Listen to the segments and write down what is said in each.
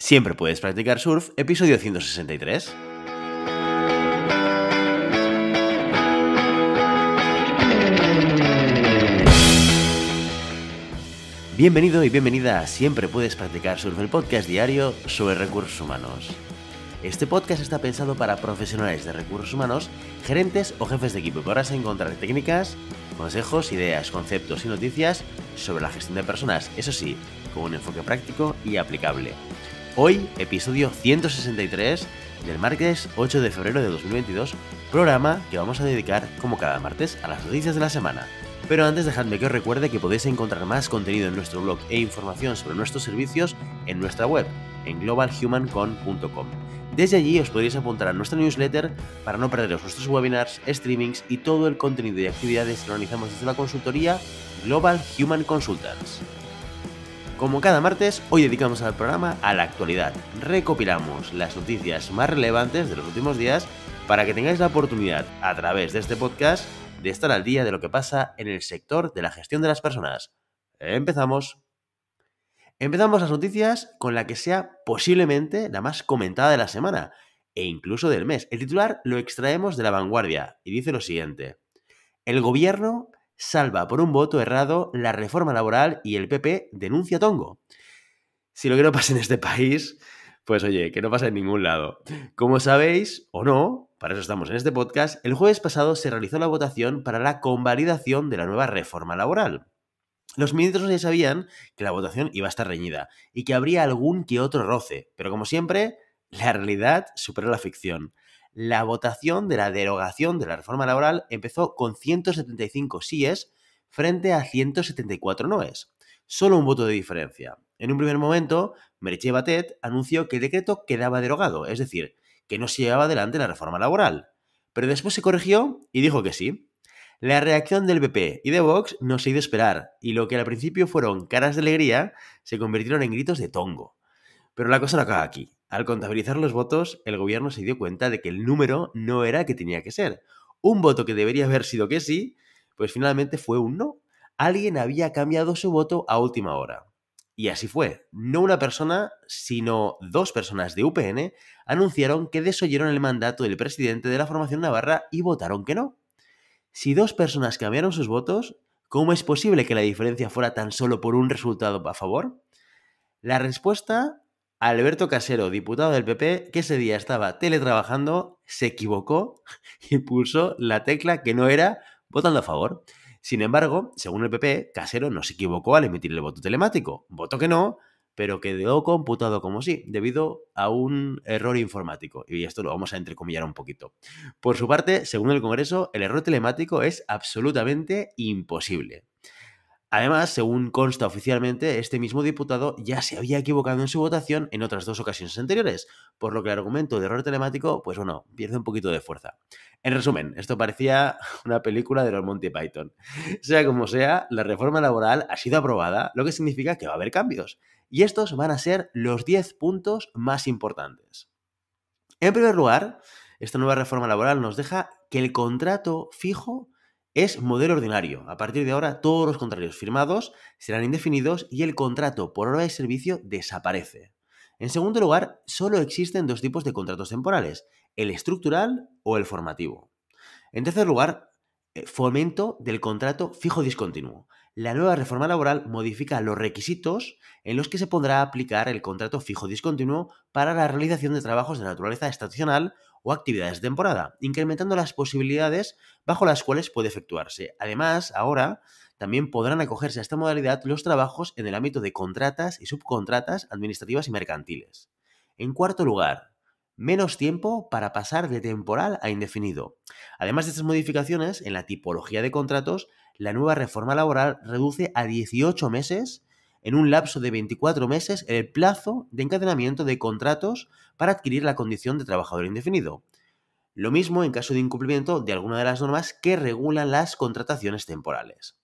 Siempre puedes practicar surf, episodio 163. Bienvenido y bienvenida a Siempre puedes practicar surf, el podcast diario sobre recursos humanos. Este podcast está pensado para profesionales de recursos humanos, gerentes o jefes de equipo, que podrás encontrar técnicas, consejos, ideas, conceptos y noticias sobre la gestión de personas, eso sí, con un enfoque práctico y aplicable. Hoy, episodio 163 del martes 8 de febrero de 2022, programa que vamos a dedicar, como cada martes, a las noticias de la semana. Pero antes dejadme que os recuerde que podéis encontrar más contenido en nuestro blog e información sobre nuestros servicios en nuestra web, en globalhumancon.com. Desde allí os podréis apuntar a nuestra newsletter para no perderos nuestros webinars, streamings y todo el contenido y actividades que organizamos desde la consultoría Global Human Consultants. Como cada martes, hoy dedicamos al programa a la actualidad. Recopilamos las noticias más relevantes de los últimos días para que tengáis la oportunidad, a través de este podcast, de estar al día de lo que pasa en el sector de la gestión de las personas. Empezamos. Empezamos las noticias con la que sea posiblemente la más comentada de la semana, e incluso del mes. El titular lo extraemos de La Vanguardia y dice lo siguiente: el gobierno salva por un voto errado la reforma laboral y el PP denuncia a Tongo. Si lo que no pasa en este país, pues oye, que no pasa en ningún lado. Como sabéis, o no, para eso estamos en este podcast, el jueves pasado se realizó la votación para la convalidación de la nueva reforma laboral. Los ministros ya sabían que la votación iba a estar reñida y que habría algún que otro roce, pero como siempre, la realidad supera la ficción. La votación de la derogación de la reforma laboral empezó con 175 síes frente a 174 noes. Solo un voto de diferencia. En un primer momento, Meritxell Batet anunció que el decreto quedaba derogado, es decir, que no se llevaba adelante la reforma laboral. Pero después se corrigió y dijo que sí. La reacción del PP y de Vox no se hizo esperar, y lo que al principio fueron caras de alegría se convirtieron en gritos de tongo. Pero la cosa no acaba aquí. Al contabilizar los votos, el gobierno se dio cuenta de que el número no era el que tenía que ser. Un voto que debería haber sido que sí, pues finalmente fue un no. Alguien había cambiado su voto a última hora. Y así fue. No una persona, sino dos personas de UPN anunciaron que desoyeron el mandato del presidente de la formación navarra y votaron que no. Si dos personas cambiaron sus votos, ¿cómo es posible que la diferencia fuera tan solo por un resultado a favor? La respuesta: Alberto Casero, diputado del PP, que ese día estaba teletrabajando, se equivocó y pulsó la tecla que no era votando a favor. Sin embargo, según el PP, Casero no se equivocó al emitir el voto telemático. Votó que no, pero quedó computado como sí, debido a un error informático. Y esto lo vamos a entrecomillar un poquito. Por su parte, según el Congreso, el error telemático es absolutamente imposible. Además, según consta oficialmente, este mismo diputado ya se había equivocado en su votación en otras dos ocasiones anteriores, por lo que el argumento de error telemático, pues bueno, pierde un poquito de fuerza. En resumen, esto parecía una película de los Monty Python. Sea como sea, la reforma laboral ha sido aprobada, lo que significa que va a haber cambios. Y estos van a ser los 10 puntos más importantes. En primer lugar, esta nueva reforma laboral nos deja que el contrato fijo es modelo ordinario. A partir de ahora, todos los contratos firmados serán indefinidos y el contrato por hora de servicio desaparece. En segundo lugar, solo existen dos tipos de contratos temporales: el estructural o el formativo. En tercer lugar, fomento del contrato fijo discontinuo. La nueva reforma laboral modifica los requisitos en los que se podrá aplicar el contrato fijo discontinuo para la realización de trabajos de naturaleza estacional o actividades de temporada, incrementando las posibilidades bajo las cuales puede efectuarse. Además, ahora también podrán acogerse a esta modalidad los trabajos en el ámbito de contratas y subcontratas administrativas y mercantiles. En cuarto lugar, menos tiempo para pasar de temporal a indefinido. Además de estas modificaciones, en la tipología de contratos, la nueva reforma laboral reduce a 18 meses, en un lapso de 24 meses, el plazo de encadenamiento de contratos para adquirir la condición de trabajador indefinido. Lo mismo en caso de incumplimiento de alguna de las normas que regulan las contrataciones temporales.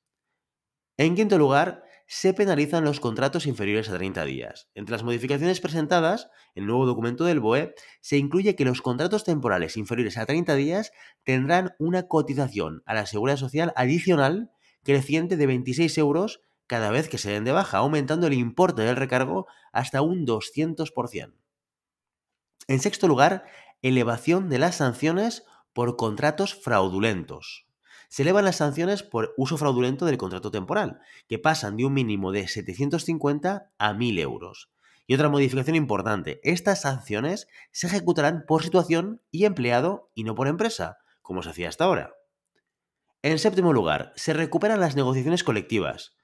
En quinto lugar, se penalizan los contratos inferiores a 30 días. Entre las modificaciones presentadas, en el nuevo documento del BOE, se incluye que los contratos temporales inferiores a 30 días tendrán una cotización a la Seguridad Social adicional creciente de 26 euros cada vez que se den de baja, aumentando el importe del recargo hasta un 200%. En sexto lugar, elevación de las sanciones por contratos fraudulentos. Se elevan las sanciones por uso fraudulento del contrato temporal, que pasan de un mínimo de 750 a 1.000 euros. Y otra modificación importante, estas sanciones se ejecutarán por situación y empleado y no por empresa, como se hacía hasta ahora. En séptimo lugar, se recuperan las negociaciones colectivas.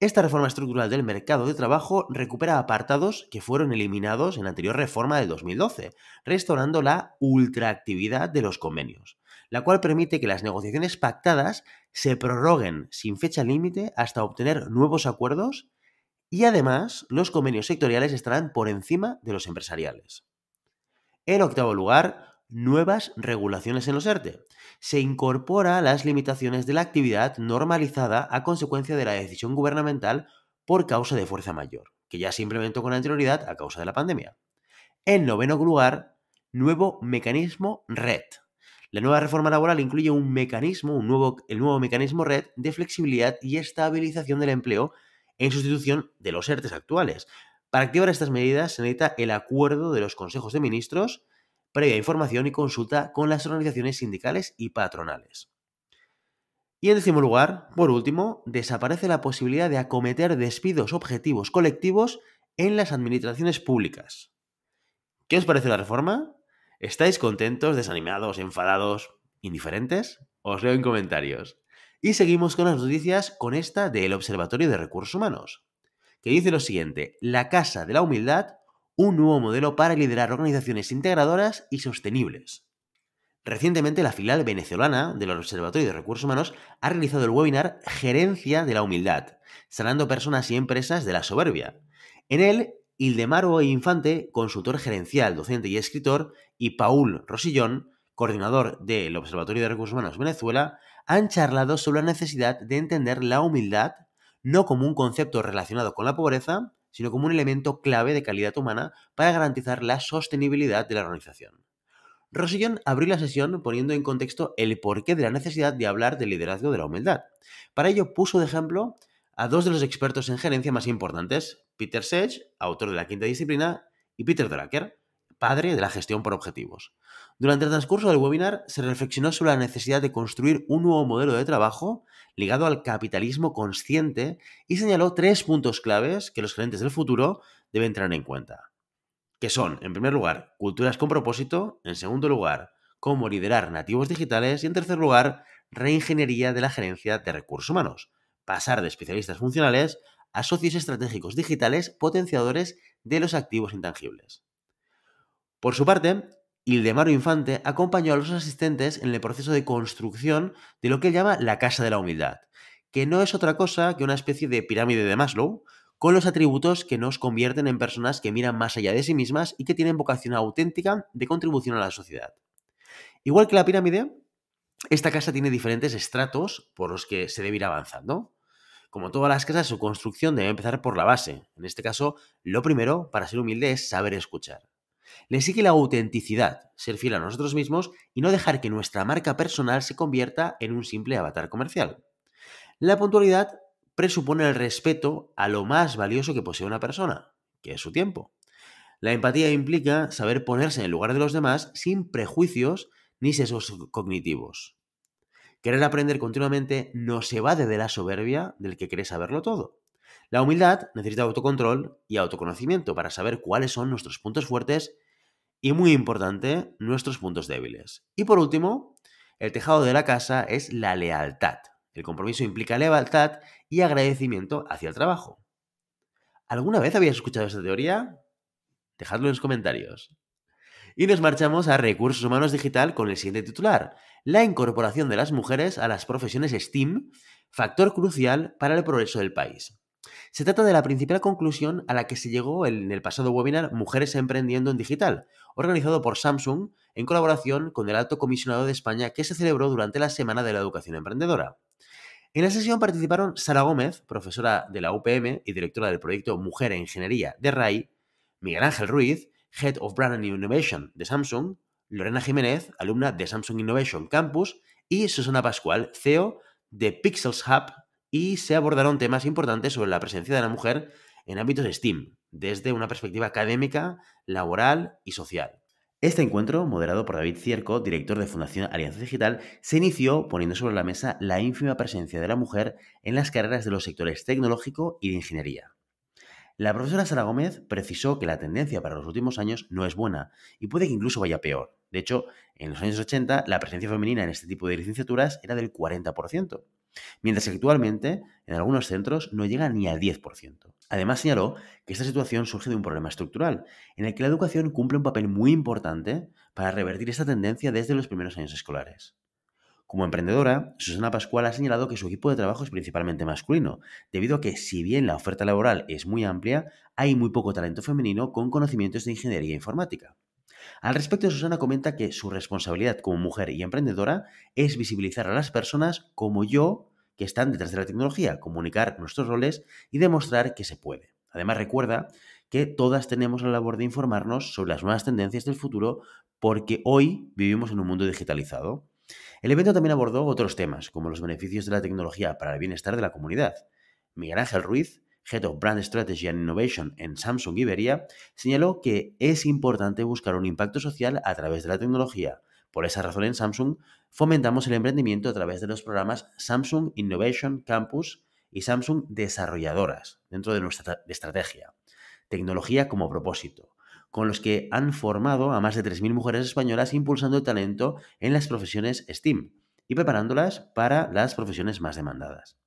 Esta reforma estructural del mercado de trabajo recupera apartados que fueron eliminados en la anterior reforma del 2012, restaurando la ultraactividad de los convenios, la cual permite que las negociaciones pactadas se prorroguen sin fecha límite hasta obtener nuevos acuerdos y además los convenios sectoriales estarán por encima de los empresariales. En octavo lugar, nuevas regulaciones en los ERTE. Se incorpora las limitaciones de la actividad normalizada a consecuencia de la decisión gubernamental por causa de fuerza mayor, que ya se implementó con anterioridad a causa de la pandemia. En noveno lugar, nuevo mecanismo RED. La nueva reforma laboral incluye el nuevo mecanismo RED de flexibilidad y estabilización del empleo en sustitución de los ERTEs actuales. Para activar estas medidas se necesita el acuerdo de los consejos de ministros, previa información y consulta con las organizaciones sindicales y patronales. Y en décimo lugar, por último, desaparece la posibilidad de acometer despidos objetivos colectivos en las administraciones públicas. ¿Qué os parece la reforma? ¿Estáis contentos, desanimados, enfadados, indiferentes? Os leo en comentarios. Y seguimos con las noticias con esta del Observatorio de Recursos Humanos, que dice lo siguiente: la Casa de la Humildad, un nuevo modelo para liderar organizaciones integradoras y sostenibles. Recientemente, la filial venezolana del Observatorio de Recursos Humanos ha realizado el webinar Gerencia de la Humildad, sanando personas y empresas de la soberbia. En él, Ildemaro Infante, consultor gerencial, docente y escritor, y Paul Rosillón, coordinador del Observatorio de Recursos Humanos Venezuela, han charlado sobre la necesidad de entender la humildad no como un concepto relacionado con la pobreza, sino como un elemento clave de calidad humana para garantizar la sostenibilidad de la organización. Rosillón abrió la sesión poniendo en contexto el porqué de la necesidad de hablar del liderazgo de la humildad. Para ello puso de ejemplo a dos de los expertos en gerencia más importantes, Peter Sage, autor de la quinta disciplina, y Peter Drucker, padre de la gestión por objetivos. Durante el transcurso del webinar se reflexionó sobre la necesidad de construir un nuevo modelo de trabajo ligado al capitalismo consciente y señaló 3 puntos claves que los gerentes del futuro deben tener en cuenta, que son, en primer lugar, culturas con propósito; en segundo lugar, cómo liderar nativos digitales; y en tercer lugar, reingeniería de la gerencia de recursos humanos, pasar de especialistas funcionales a socios estratégicos digitales potenciadores de los activos intangibles. Por su parte, Ildemaro Infante acompañó a los asistentes en el proceso de construcción de lo que él llama la Casa de la Humildad, que no es otra cosa que una especie de pirámide de Maslow, con los atributos que nos convierten en personas que miran más allá de sí mismas y que tienen vocación auténtica de contribución a la sociedad. Igual que la pirámide, esta casa tiene diferentes estratos por los que se debe ir avanzando. Como todas las casas, su construcción debe empezar por la base. En este caso, lo primero para ser humilde es saber escuchar. Le sigue la autenticidad, ser fiel a nosotros mismos y no dejar que nuestra marca personal se convierta en un simple avatar comercial. La puntualidad presupone el respeto a lo más valioso que posee una persona, que es su tiempo. La empatía implica saber ponerse en el lugar de los demás sin prejuicios ni sesgos cognitivos. Querer aprender continuamente nos evade de la soberbia del que cree saberlo todo. La humildad necesita autocontrol y autoconocimiento para saber cuáles son nuestros puntos fuertes y, muy importante, nuestros puntos débiles. Y por último, el tejado de la casa es la lealtad. El compromiso implica lealtad y agradecimiento hacia el trabajo. ¿Alguna vez habías escuchado esta teoría? Dejadlo en los comentarios. Y nos marchamos a Recursos Humanos Digital con el siguiente titular: la incorporación de las mujeres a las profesiones STEAM, factor crucial para el progreso del país. Se trata de la principal conclusión a la que se llegó en el pasado webinar Mujeres Emprendiendo en Digital, organizado por Samsung en colaboración con el Alto Comisionado de España, que se celebró durante la Semana de la Educación Emprendedora. En la sesión participaron Sara Gómez, profesora de la UPM y directora del proyecto Mujer en Ingeniería de RAI; Miguel Ángel Ruiz, Head of Brand and Innovation de Samsung; Lorena Jiménez, alumna de Samsung Innovation Campus; y Susana Pascual, CEO de Pixels Hub y se abordaron temas importantes sobre la presencia de la mujer en ámbitos STEAM, desde una perspectiva académica, laboral y social. Este encuentro, moderado por David Cierco, director de Fundación Alianza Digital, se inició poniendo sobre la mesa la ínfima presencia de la mujer en las carreras de los sectores tecnológico y de ingeniería. La profesora Sara Gómez precisó que la tendencia para los últimos años no es buena y puede que incluso vaya peor. De hecho, en los años 80 la presencia femenina en este tipo de licenciaturas era del 40%, mientras que actualmente en algunos centros no llega ni al 10%. Además señaló que esta situación surge de un problema estructural, en el que la educación cumple un papel muy importante para revertir esta tendencia desde los primeros años escolares. Como emprendedora, Susana Pascual ha señalado que su equipo de trabajo es principalmente masculino, debido a que si bien la oferta laboral es muy amplia, hay muy poco talento femenino con conocimientos de ingeniería informática. Al respecto, Susana comenta que su responsabilidad como mujer y emprendedora es visibilizar a las personas como yo que están detrás de la tecnología, comunicar nuestros roles y demostrar que se puede. Además, recuerda que todas tenemos la labor de informarnos sobre las nuevas tendencias del futuro porque hoy vivimos en un mundo digitalizado. El evento también abordó otros temas, como los beneficios de la tecnología para el bienestar de la comunidad. Miguel Ángel Ruiz, Head of Brand Strategy and Innovation en Samsung Iberia, señaló que es importante buscar un impacto social a través de la tecnología. Por esa razón, en Samsung fomentamos el emprendimiento a través de los programas Samsung Innovation Campus y Samsung Desarrolladoras dentro de nuestra estrategia. Tecnología como propósito, con los que han formado a más de 3.000 mujeres españolas impulsando el talento en las profesiones STEAM y preparándolas para las profesiones más demandadas.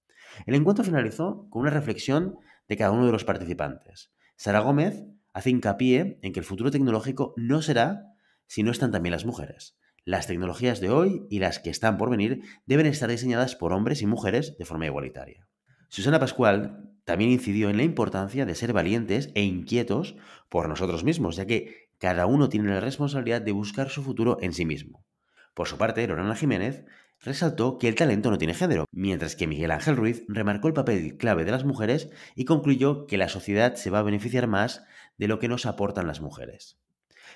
El encuentro finalizó con una reflexión de cada uno de los participantes. Sara Gómez hace hincapié en que el futuro tecnológico no será si no están también las mujeres. Las tecnologías de hoy y las que están por venir deben estar diseñadas por hombres y mujeres de forma igualitaria. Susana Pascual también incidió en la importancia de ser valientes e inquietos por nosotros mismos, ya que cada uno tiene la responsabilidad de buscar su futuro en sí mismo. Por su parte, Lorena Jiménez resaltó que el talento no tiene género, mientras que Miguel Ángel Ruiz remarcó el papel clave de las mujeres y concluyó que la sociedad se va a beneficiar más de lo que nos aportan las mujeres.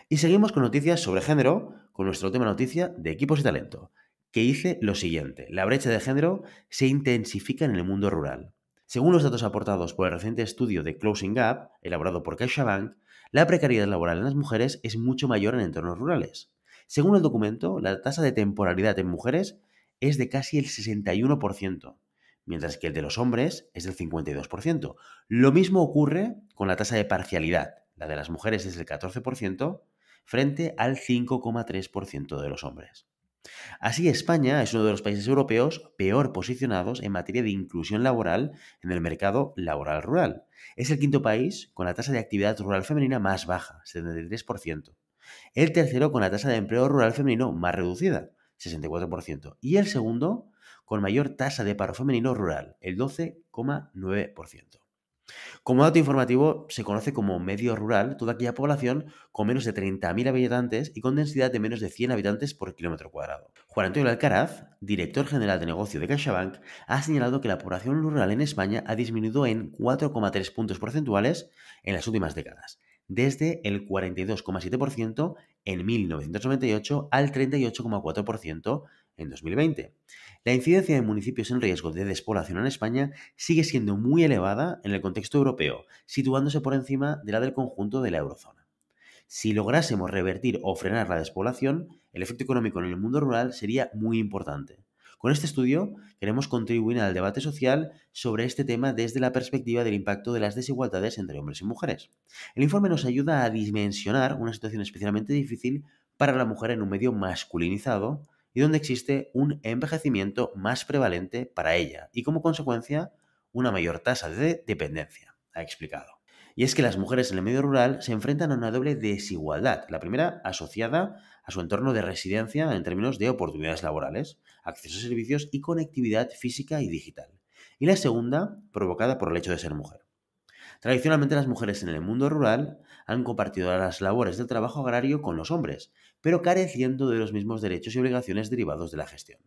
Y seguimos con noticias sobre género, con nuestra última noticia de equipos y talento, que dice lo siguiente: la brecha de género se intensifica en el mundo rural. Según los datos aportados por el reciente estudio de Closing Gap, elaborado por CaixaBank, la precariedad laboral en las mujeres es mucho mayor en entornos rurales. Según el documento, la tasa de temporalidad en mujeres es de casi el 61%, mientras que el de los hombres es del 52%. Lo mismo ocurre con la tasa de parcialidad. La de las mujeres es del 14%, frente al 5,3% de los hombres. Así, España es uno de los países europeos peor posicionados en materia de inclusión laboral en el mercado laboral rural. Es el quinto país con la tasa de actividad rural femenina más baja, 73%. El tercero con la tasa de empleo rural femenino más reducida, 64%. Y el segundo con mayor tasa de paro femenino rural, el 12,9%. Como dato informativo, se conoce como medio rural toda aquella población con menos de 30.000 habitantes y con densidad de menos de 100 habitantes por kilómetro cuadrado. Juan Antonio Alcaraz, director general de negocio de CaixaBank, ha señalado que la población rural en España ha disminuido en 4,3 puntos porcentuales en las últimas décadas, desde el 42,7% en 1998 al 38,4% en 2020. La incidencia de municipios en riesgo de despoblación en España sigue siendo muy elevada en el contexto europeo, situándose por encima de la del conjunto de la eurozona. Si lográsemos revertir o frenar la despoblación, el efecto económico en el mundo rural sería muy importante. Con este estudio queremos contribuir al debate social sobre este tema desde la perspectiva del impacto de las desigualdades entre hombres y mujeres. El informe nos ayuda a dimensionar una situación especialmente difícil para la mujer en un medio masculinizado y donde existe un envejecimiento más prevalente para ella y como consecuencia una mayor tasa de dependencia, ha explicado. Y es que las mujeres en el medio rural se enfrentan a una doble desigualdad. La primera asociada a su entorno de residencia en términos de oportunidades laborales, acceso a servicios y conectividad física y digital. Y la segunda provocada por el hecho de ser mujer. Tradicionalmente las mujeres en el mundo rural han compartido las labores del trabajo agrario con los hombres, pero careciendo de los mismos derechos y obligaciones derivados de la gestión.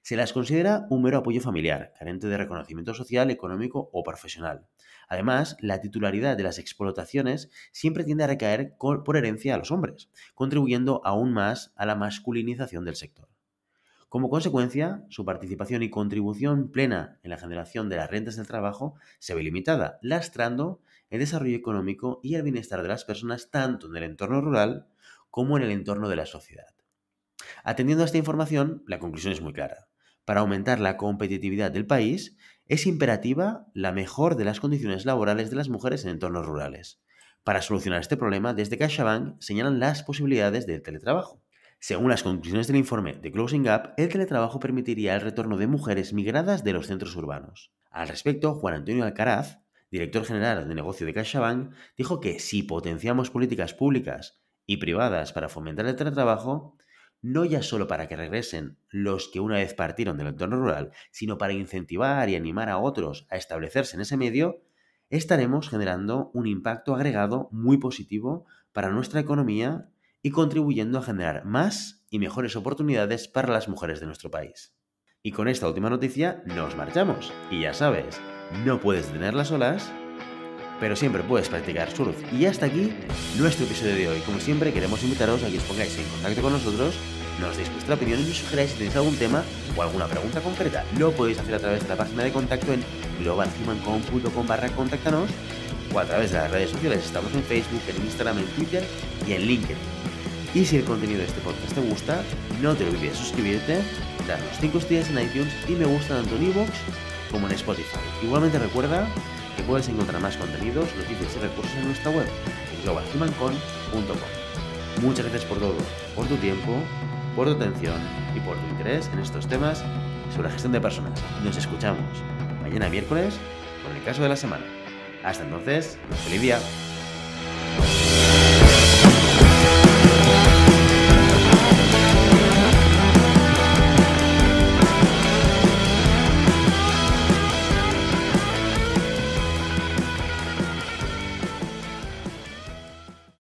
Se las considera un mero apoyo familiar, carente de reconocimiento social, económico o profesional. Además, la titularidad de las explotaciones siempre tiende a recaer por herencia a los hombres, contribuyendo aún más a la masculinización del sector. Como consecuencia, su participación y contribución plena en la generación de las rentas del trabajo se ve limitada, lastrando el desarrollo económico y el bienestar de las personas tanto en el entorno rural como en el entorno de la sociedad. Atendiendo a esta información, la conclusión es muy clara. Para aumentar la competitividad del país, es imperativa la mejora de las condiciones laborales de las mujeres en entornos rurales. Para solucionar este problema, desde CaixaBank señalan las posibilidades del teletrabajo. Según las conclusiones del informe de Closing Gap, el teletrabajo permitiría el retorno de mujeres migradas de los centros urbanos. Al respecto, Juan Antonio Alcaraz, director general de negocio de CaixaBank, dijo que si potenciamos políticas públicas y privadas para fomentar el teletrabajo, no ya solo para que regresen los que una vez partieron del entorno rural, sino para incentivar y animar a otros a establecerse en ese medio, estaremos generando un impacto agregado muy positivo para nuestra economía y contribuyendo a generar más y mejores oportunidades para las mujeres de nuestro país. Y con esta última noticia nos marchamos. Y ya sabes, no puedes detener las olas, pero siempre puedes practicar surf. Y hasta aquí nuestro episodio de hoy. Como siempre, queremos invitaros a que os pongáis en contacto con nosotros, nos deis vuestra opinión y nos sugeráis si tenéis algún tema o alguna pregunta concreta. Lo podéis hacer a través de la página de contacto en globalhumancom.com/contáctanos o a través de las redes sociales. Estamos en Facebook, en Instagram, en Twitter y en LinkedIn. Y si el contenido de este podcast te gusta, no te olvides de suscribirte, darnos 5 estrellas en iTunes y me gusta tanto en iVoox como en Spotify. Igualmente recuerda que puedes encontrar más contenidos, noticias y recursos en nuestra web, en globalhumancom.com. Muchas gracias por todo, por tu tiempo, por tu atención y por tu interés en estos temas sobre la gestión de personas. Nos escuchamos mañana miércoles con el caso de la semana. Hasta entonces, feliz día.